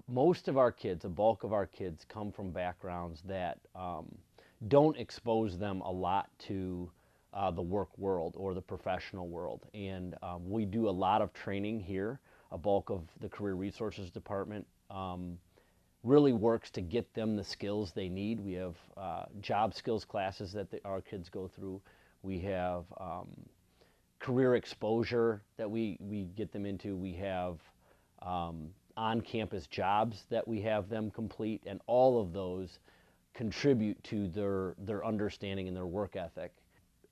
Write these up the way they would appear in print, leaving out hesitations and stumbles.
Most of our kids, a bulk of our kids, come from backgrounds that don't expose them a lot to the work world or the professional world. And we do a lot of training here. A bulk of the Career Resources Department really works to get them the skills they need. We have job skills classes that our kids go through. We have career exposure that we get them into. We have on-campus jobs that we have them complete, and all of those contribute to their understanding and their work ethic.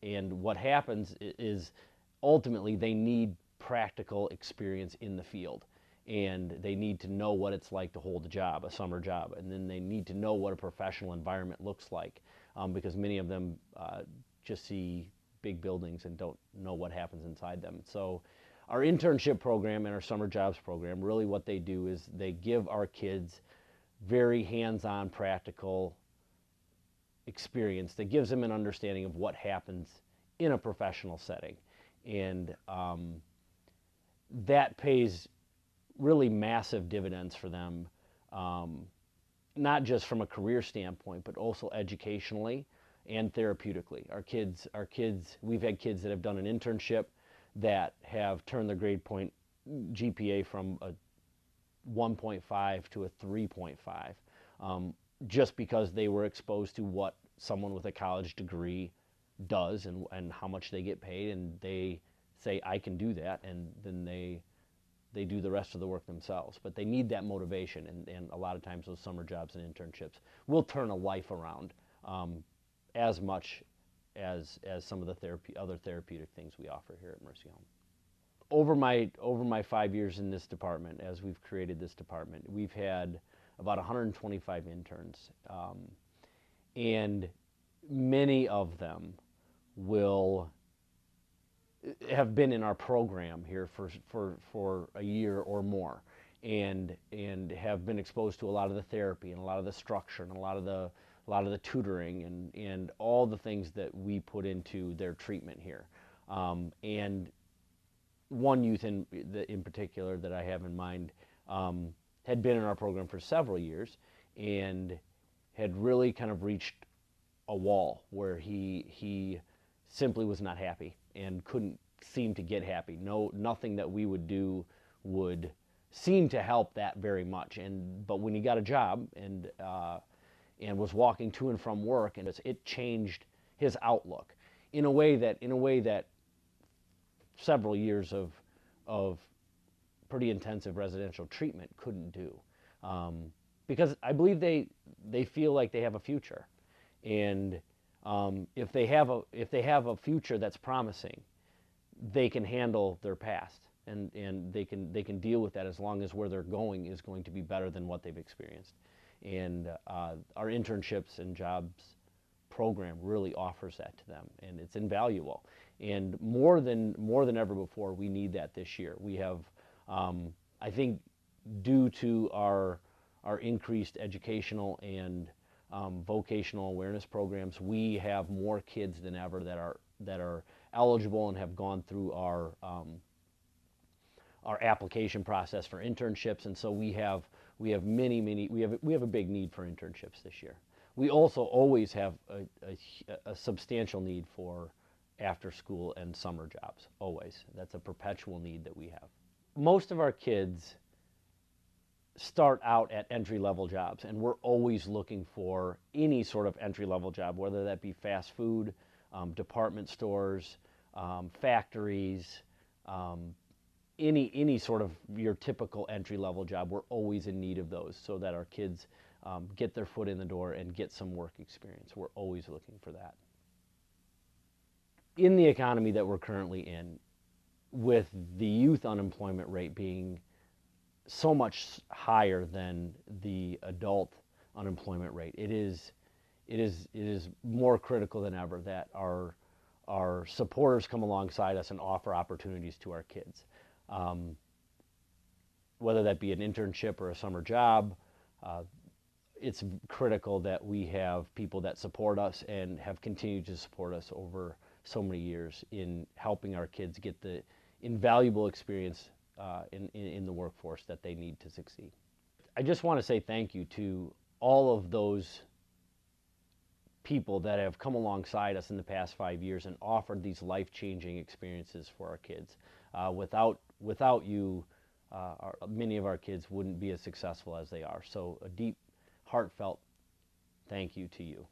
And what happens is ultimately they need practical experience in the field, and they need to know what it's like to hold a job, a summer job, and then they need to know what a professional environment looks like, because many of them just see big buildings and don't know what happens inside them. So our internship program and our summer jobs program, really what they do is they give our kids very hands-on practical experience that gives them an understanding of what happens in a professional setting. And that pays really massive dividends for them, not just from a career standpoint, but also educationally and therapeutically. We've had kids that have done an internship that have turned their grade point GPA from a 1.5 to a 3.5, just because they were exposed to what someone with a college degree does and how much they get paid, and they say, I can do that, and then they do the rest of the work themselves. But they need that motivation, and a lot of times those summer jobs and internships will turn a life around, as much as some of the other therapeutic things we offer here at Mercy Home. Over my 5 years in this department, as we've created this department, we've had about 125 interns, and many of them will have been in our program here for a year or more, and have been exposed to a lot of the therapy and a lot of the structure and a lot of the tutoring and all the things that we put into their treatment here. And one youth in particular that I have in mind had been in our program for several years and had really kind of reached a wall where he simply was not happy and couldn't seem to get happy. Nothing that we would do would seem to help that very much. But when he got a job and was walking to and from work, and it changed his outlook in a way that several years of pretty intensive residential treatment couldn't do, because I believe they feel like they have a future, and if they have a future that's promising, they can handle their past, and they can deal with that as long as where they're going is going to be better than what they've experienced. And our internships and jobs program really offers that to them, and it's invaluable. And more than ever before, we need that this year. We have, I think, due to our increased educational and vocational awareness programs, we have more kids than ever that are eligible and have gone through our application process for internships, and so we have a big need for internships this year. We also always have a substantial need for after school and summer jobs, always. That's a perpetual need that we have. Most of our kids start out at entry-level jobs, and we're always looking for any sort of entry-level job, whether that be fast food, department stores, factories, any sort of your typical entry-level job. We're always in need of those so that our kids get their foot in the door and get some work experience. We're always looking for that. In the economy that we're currently in, with the youth unemployment rate being so much higher than the adult unemployment rate, it is more critical than ever that our supporters come alongside us and offer opportunities to our kids. Whether that be an internship or a summer job, it's critical that we have people that support us and have continued to support us over so many years in helping our kids get the invaluable experience in the workforce that they need to succeed. I just want to say thank you to all of those people that have come alongside us in the past 5 years and offered these life-changing experiences for our kids. Without you, many of our kids wouldn't be as successful as they are. So a deep, heartfelt thank you to you.